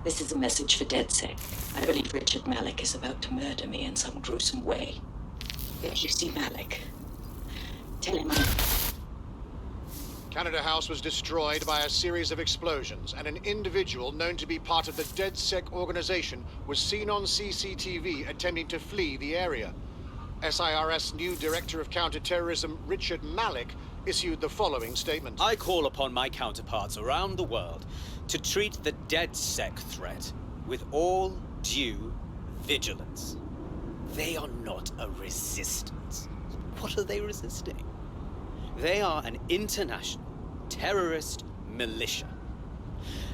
This is a message for DedSec. I believe Richard Malik is about to murder me in some gruesome way. If you see Malik, tell him I'm... Canada House was destroyed by a series of explosions, and an individual known to be part of the DedSec organization was seen on CCTV attempting to flee the area. SIRS new Director of Counterterrorism, Richard Malik, issued the following statement. I call upon my counterparts around the world to treat the DedSec threat with all due vigilance. They are not a resistance. What are they resisting? They are an international terrorist militia.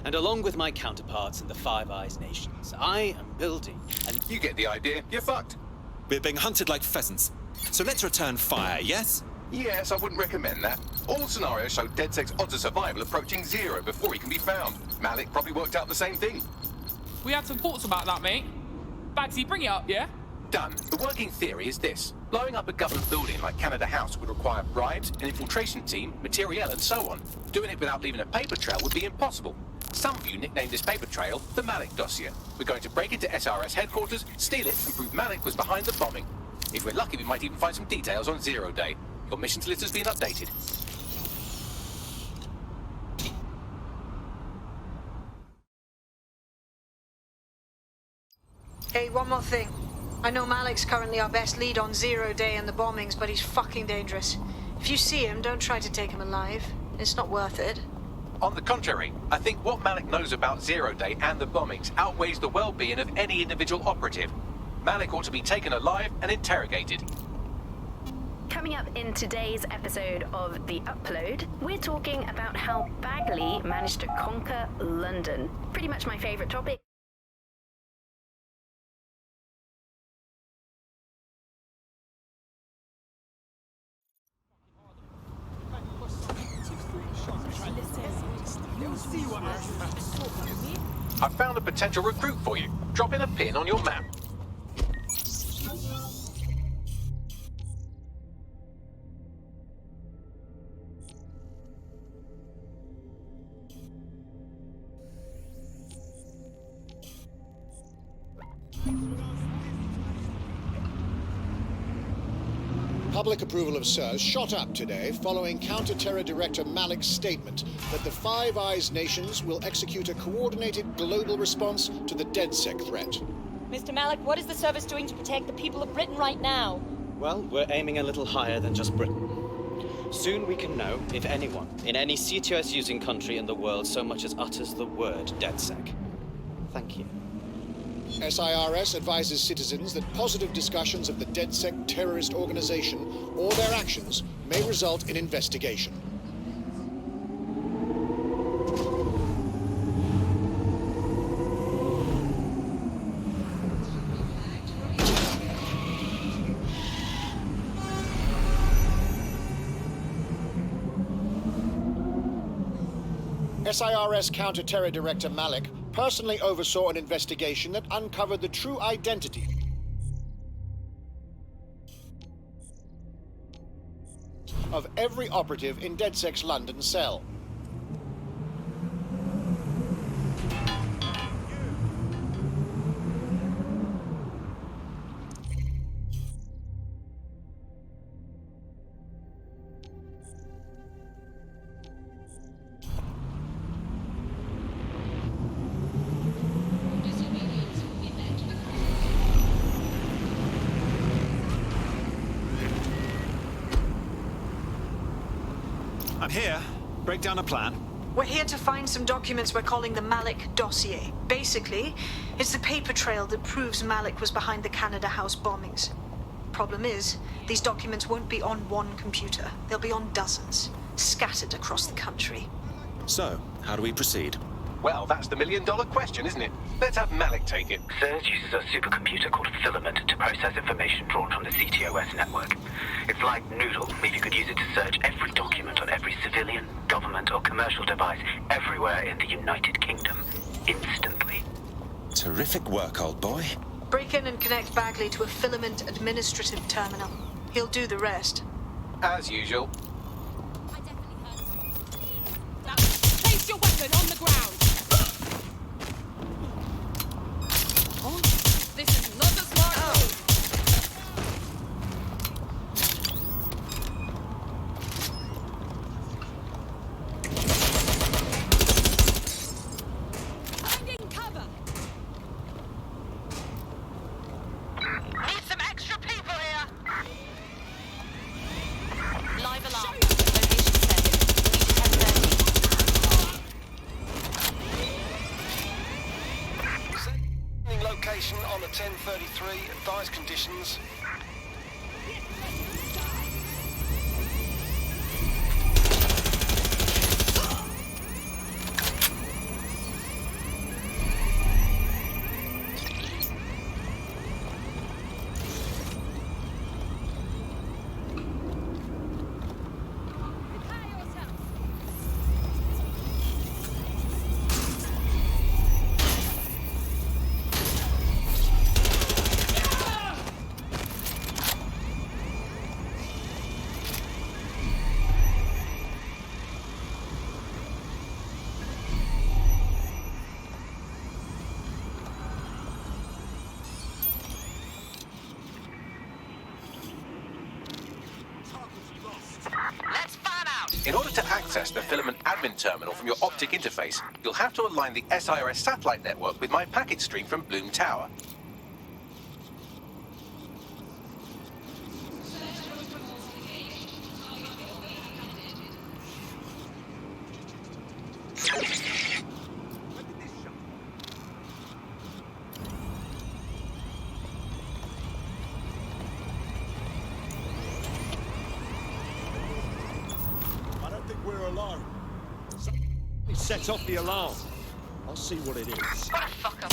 And along with my counterparts in the Five Eyes nations, I am building an... You get the idea. You're fucked. We're being hunted like pheasants. So let's return fire, yes? Yes, I wouldn't recommend that. All scenarios show DedSec's odds of survival approaching 0 before he can be found. Malik probably worked out the same thing. We had some thoughts about that, mate. Bagsy, bring it up, yeah? Done. The working theory is this. Blowing up a government building like Canada House would require bribes, an infiltration team, materiel, and so on. Doing it without leaving a paper trail would be impossible. Some of you nicknamed this paper trail the Malik Dossier. We're going to break into SRS headquarters, steal it, and prove Malik was behind the bombing. If we're lucky, we might even find some details on 0 Day. Your missions list has been updated. Hey, one more thing. I know Malik's currently our best lead on 0 Day and the bombings, but he's fucking dangerous. If you see him, don't try to take him alive. It's not worth it. On the contrary, I think what Malik knows about 0 Day and the bombings outweighs the well-being of any individual operative. Malik ought to be taken alive and interrogated. Coming up in today's episode of The Upload, we're talking about how Bagley managed to conquer London. Pretty much my favourite topic. I found a potential recruit for you. Drop in a pin on your map. Public approval of SIRS shot up today following Counter-Terror Director Malik's statement that the Five Eyes nations will execute a coordinated global response to the DedSec threat. Mr. Malik, what is the service doing to protect the people of Britain right now? Well, we're aiming a little higher than just Britain. Soon we can know if anyone in any CTOS-using country in the world so much as utters the word DedSec. Thank you. SIRS advises citizens that positive discussions of the DedSec terrorist organization or their actions may result in investigation. SIRS Counter-Terror Director Malik personally oversaw an investigation that uncovered the true identity of every operative in DedSec's London cell. I'm here. Break down a plan. We're here to find some documents we're calling the Malik Dossier. Basically, it's the paper trail that proves Malik was behind the Canada House bombings. Problem is, these documents won't be on one computer. They'll be on dozens, scattered across the country. So, how do we proceed? Well, that's the million-dollar question, isn't it? Let's have Malik take it. SIRS uses a supercomputer called Filament to process information drawn from the CTOS network. It's like Noodle, if you could use it to search every document on every civilian, government, or commercial device everywhere in the United Kingdom, instantly. Terrific work, old boy. Break in and connect Bagley to a Filament administrative terminal. He'll do the rest. As usual. Place your weapon on the ground! 33, advised conditions. In order to access the filament admin terminal from your optic interface, you'll have to align the SIRS satellite network with my packet stream from Bloom Tower. Sets off the alarm. I'll see what it is. What a fuck up.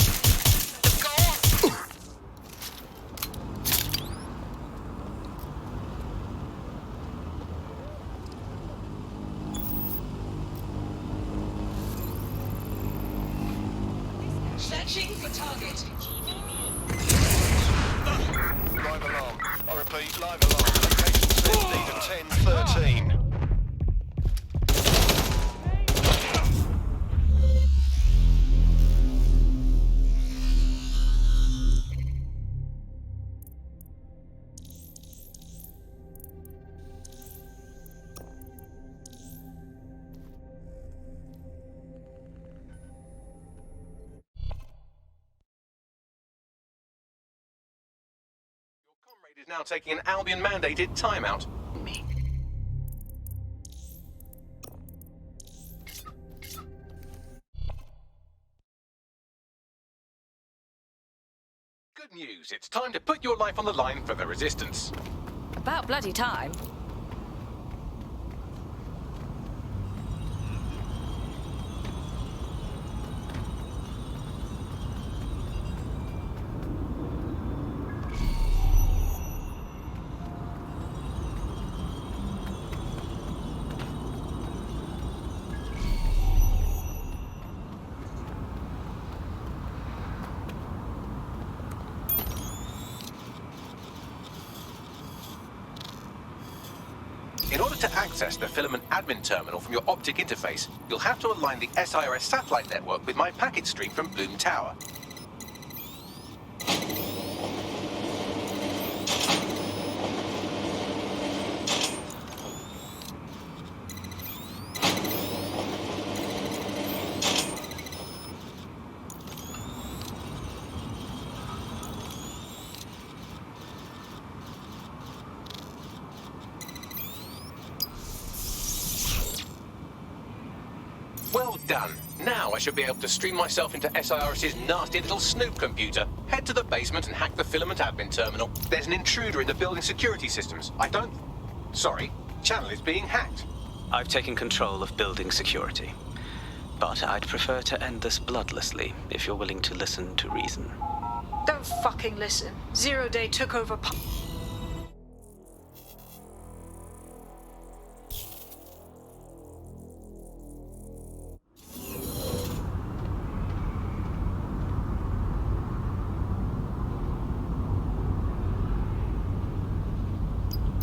Searching for target. Live alarm. I repeat, live alarm. Location says need of 1013. Is now taking an Albion-mandated timeout. Me. Good news, it's time to put your life on the line for the Resistance. About bloody time. In order to access the filament admin terminal from your optic interface, you'll have to align the SIRS satellite network with my packet stream from Bloom Tower. Well done. Now I should be able to stream myself into SIRS's nasty little snoop computer, head to the basement and hack the filament admin terminal. There's an intruder in the building security systems. Sorry, channel is being hacked. I've taken control of building security. But I'd prefer to end this bloodlessly, if you're willing to listen to reason. Don't fucking listen. Zero Day took over.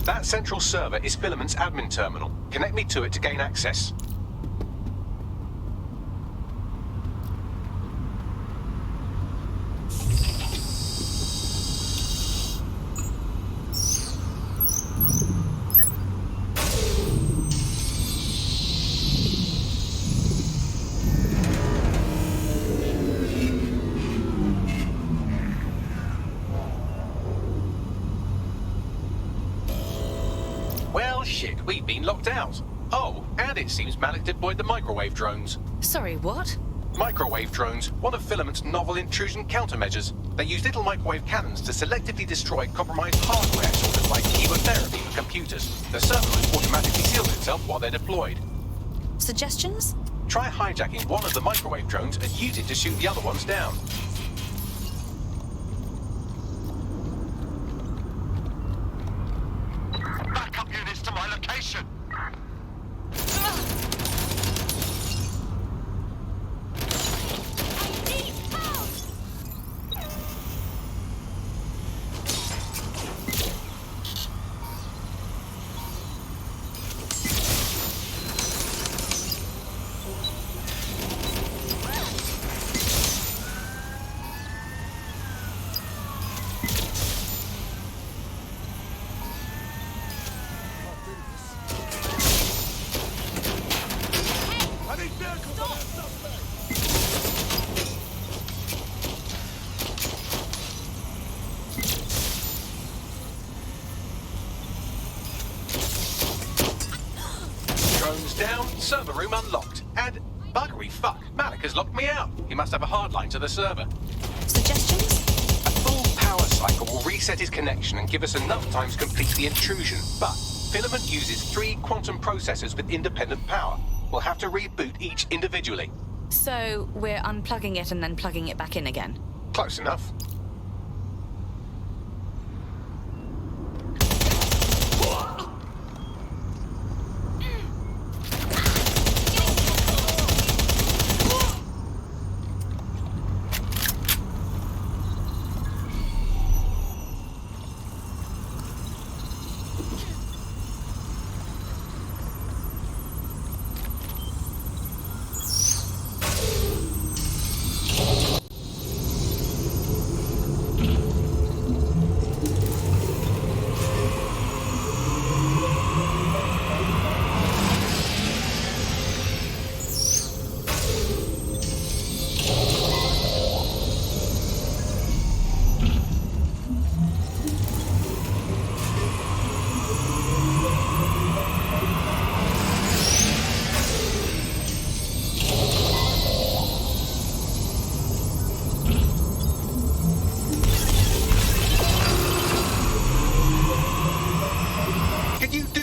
That central server is Filament's admin terminal. Connect me to it to gain access. Shit, we've been locked out. Oh, and it seems Malik deployed the microwave drones. Sorry, what? Microwave drones, one of Filament's novel intrusion countermeasures. They use little microwave cannons to selectively destroy compromised hardware, sort of like chemotherapy for computers. The server automatically seals itself while they're deployed. Suggestions? Try hijacking one of the microwave drones and use it to shoot the other ones down. Backup units to my location. Down, server room unlocked, and buggery fuck, Malik has locked me out. He must have a hard line to the server. Suggestions? A full power cycle will reset his connection and give us enough time to complete the intrusion, but Filament uses 3 quantum processors with independent power. We'll have to reboot each individually. So we're unplugging it and then plugging it back in again? Close enough.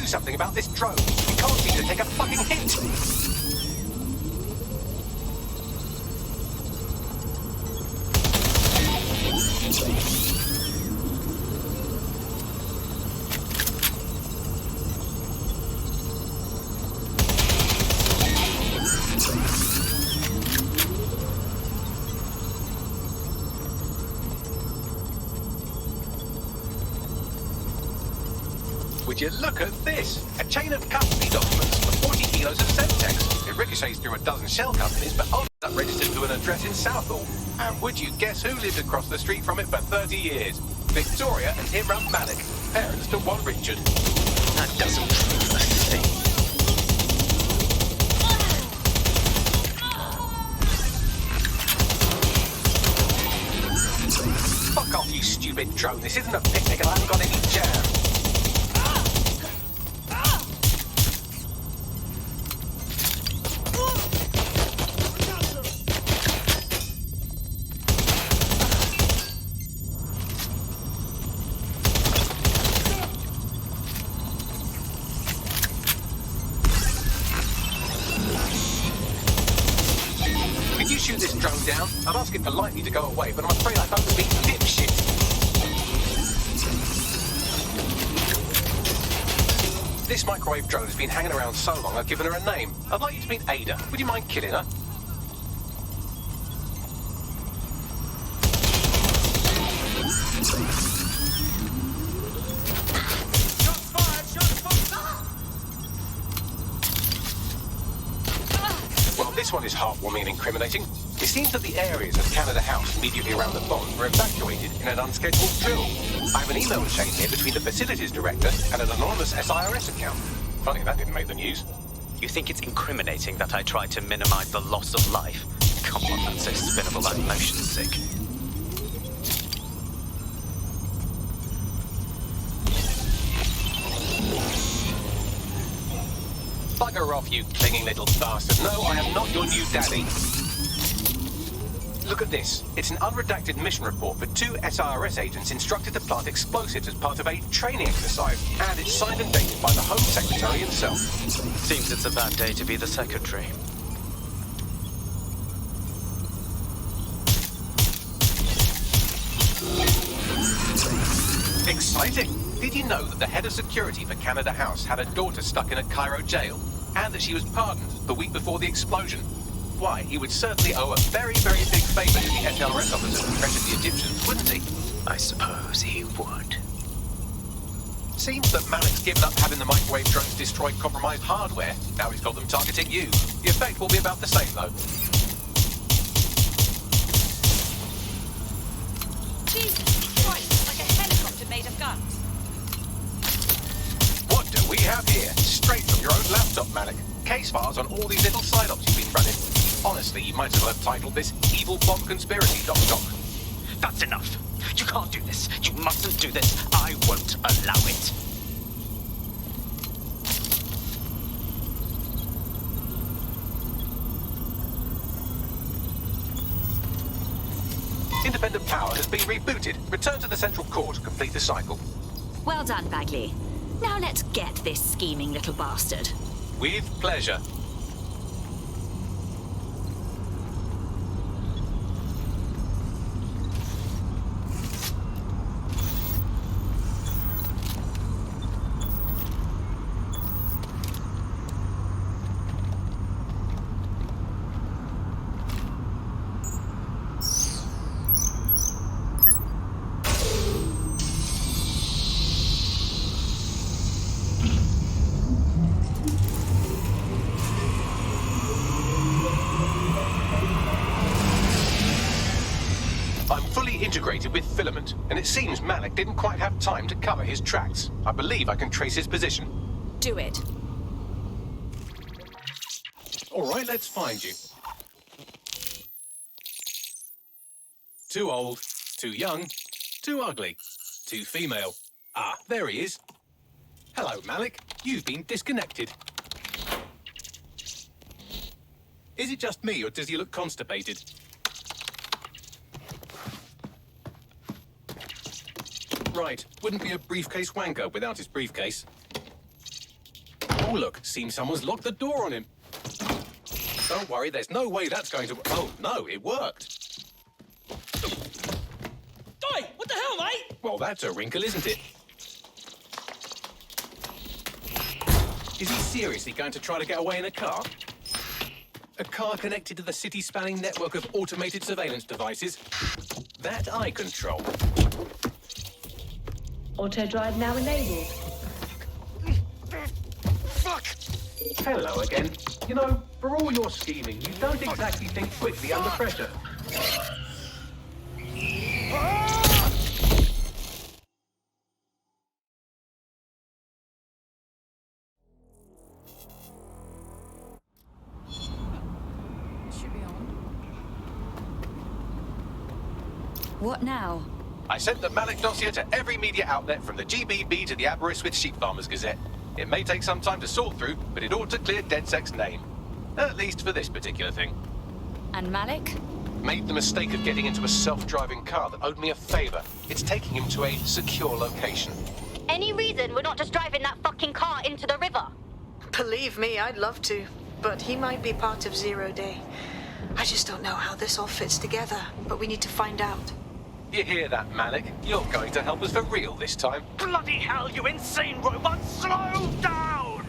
Something about this drone. You can't seem to take a fucking hit. Would you look at this? A chain of custody documents for 40 kilos of Semtex. It ricochets through a dozen shell companies, but ends up registered to an address in Southall. And would you guess who lived across the street from it for 30 years? Victoria and Imran Malik, parents to one Richard. That doesn't prove a thing. Fuck off, you stupid drone. This isn't a picnic and I haven't got any jam. Shoot this drone down. I'd ask it politely to go away, but I'm afraid I don't be dipshit. This microwave drone has been hanging around so long I've given her a name. I'd like you to meet Ada. Would you mind killing her? This one is heartwarming and incriminating. It seems that the areas of Canada House immediately around the bomb were evacuated in an unscheduled drill. I have an email chain here between the facilities director and an anonymous SIRS account. Funny that didn't make the news. You think it's incriminating that I tried to minimize the loss of life? Come on, that's so spinnable I'm motion sick. Bugger off, you clinging little bastard. No, I am not your new daddy. Look at this. It's an unredacted mission report for 2 SIRS agents instructed to plant explosives as part of a training exercise. And it's signed and dated by the Home Secretary himself. Seems it's a bad day to be the Secretary. Exciting! Did you know that the head of security for Canada House had a daughter stuck in a Cairo jail? And that she was pardoned the week before the explosion? Why, he would certainly owe a very, very big favour to the SLRS officers who pressured the Egyptians, wouldn't he? I suppose he would. Seems that Malik's given up having the microwave drones destroy compromised hardware. Now he's got them targeting you. The effect will be about the same, though. Jesus Christ, like a helicopter made of guns. What do we have here? Straight from your own laptop, Malik. Case files on all these little side-ops you've been running. Honestly, you might as well have titled this Evil Bomb Conspiracy, Doc. That's enough. You can't do this. You mustn't do this. I won't allow it. Independent power has been rebooted. Return to the central core to complete the cycle. Well done, Bagley. Now let's get this scheming little bastard. With pleasure. Integrated with filament, and it seems Malik didn't quite have time to cover his tracks. I believe I can trace his position. Do it. All right, let's find you. Too old, too young, too ugly, too female. Ah, there he is. Hello, Malik. You've been disconnected. Is it just me, or does he look constipated? Right, wouldn't be a briefcase wanker without his briefcase. Oh look, seems someone's locked the door on him. Don't worry, there's no way that's going to... Oh, no, it worked. Oi, what the hell, mate? Well, that's a wrinkle, isn't it? Is he seriously going to try to get away in a car? A car connected to the city-spanning network of automated surveillance devices? That I control. Auto drive now enabled. Fuck! Hello again. You know, for all your scheming, you don't exactly think quickly under pressure. Should be on. What now? I sent the Malik Dossier to every media outlet from the GBB to the Aberystwyth Sheep Farmers Gazette. It may take some time to sort through, but it ought to clear DedSec's name. At least for this particular thing. And Malik? Made the mistake of getting into a self-driving car that owed me a favor. It's taking him to a secure location. Any reason we're not just driving that fucking car into the river? Believe me, I'd love to. But he might be part of Zero Day. I just don't know how this all fits together, but we need to find out. You hear that, Malik? You're going to help us for real this time. Bloody hell, you insane robot! Slow down!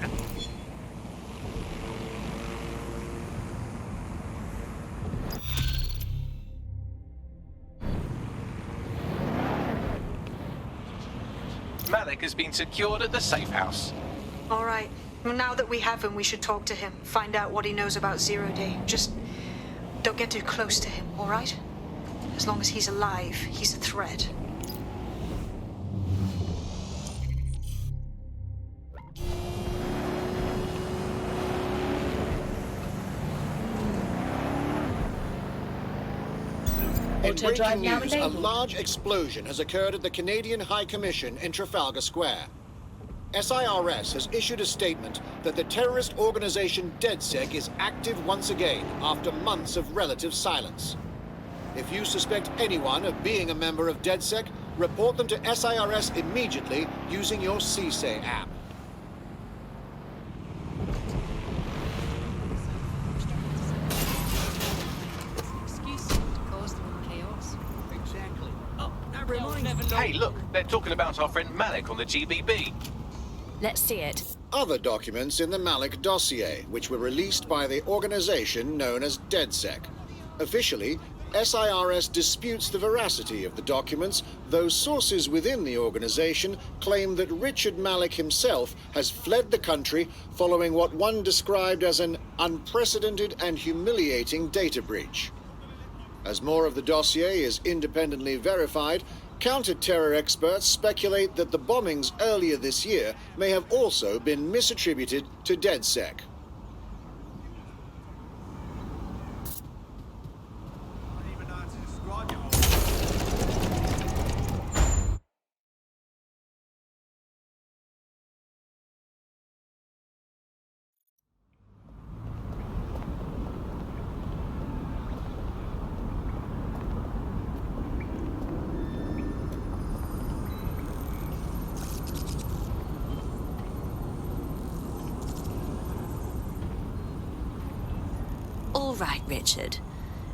Malik has been secured at the safe house. All right. Well, now that we have him, we should talk to him. Find out what he knows about Zero Day. Just don't get too close to him, all right? As long as he's alive, he's a threat. In breaking news, a large explosion has occurred at the Canadian High Commission in Trafalgar Square. SIRS has issued a statement that the terrorist organization DedSec is active once again after months of relative silence. If you suspect anyone of being a member of DedSec, report them to SIRS immediately using your CSA app. Hey, look, they're talking about our friend Malik on the GBB. Let's see it. Other documents in the Malik Dossier, which were released by the organization known as DedSec. Officially, SIRS disputes the veracity of the documents, though sources within the organization claim that Richard Malik himself has fled the country following what one described as an unprecedented and humiliating data breach. As more of the dossier is independently verified, counter-terror experts speculate that the bombings earlier this year may have also been misattributed to DedSec. All right, Richard.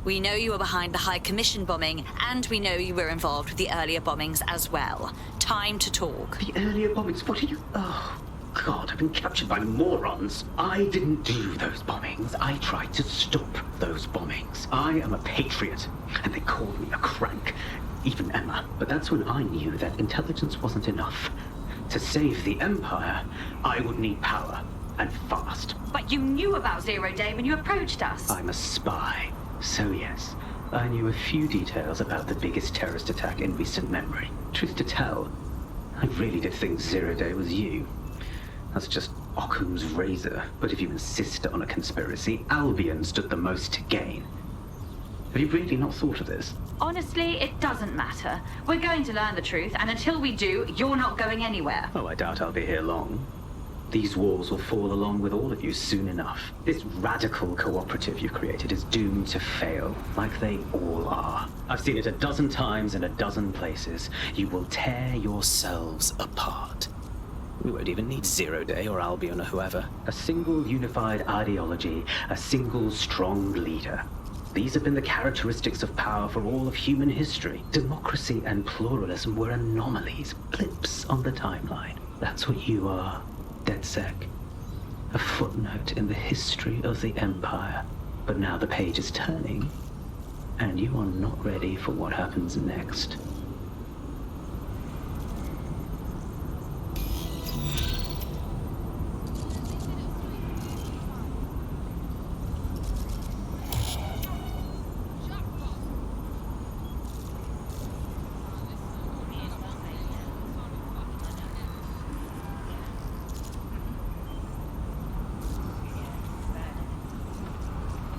We know you were behind the High Commission bombing, and we know you were involved with the earlier bombings as well. Time to talk. The earlier bombings? What are you... Oh, God, I've been captured by morons. I didn't do those bombings. I tried to stop those bombings. I am a patriot, and they called me a crank. Even Emma. But that's when I knew that intelligence wasn't enough. To save the Empire, I would need power. And fast. But you knew about Zero Day when you approached us. I'm a spy. So yes, I knew a few details about the biggest terrorist attack in recent memory. Truth to tell, I really did think Zero Day was you. That's just Occam's razor. But if you insist on a conspiracy, Albion stood the most to gain. Have you really not thought of this? Honestly, it doesn't matter. We're going to learn the truth, and until we do, you're not going anywhere. Oh, I doubt I'll be here long. These walls will fall along with all of you soon enough. This radical cooperative you've created is doomed to fail, like they all are. I've seen it a dozen times in a dozen places. You will tear yourselves apart. We won't even need Zero Day or Albion or whoever. A single unified ideology, a single strong leader. These have been the characteristics of power for all of human history. Democracy and pluralism were anomalies, blips on the timeline. That's what you are. DedSec. A footnote in the history of the Empire. But now the page is turning, and you are not ready for what happens next.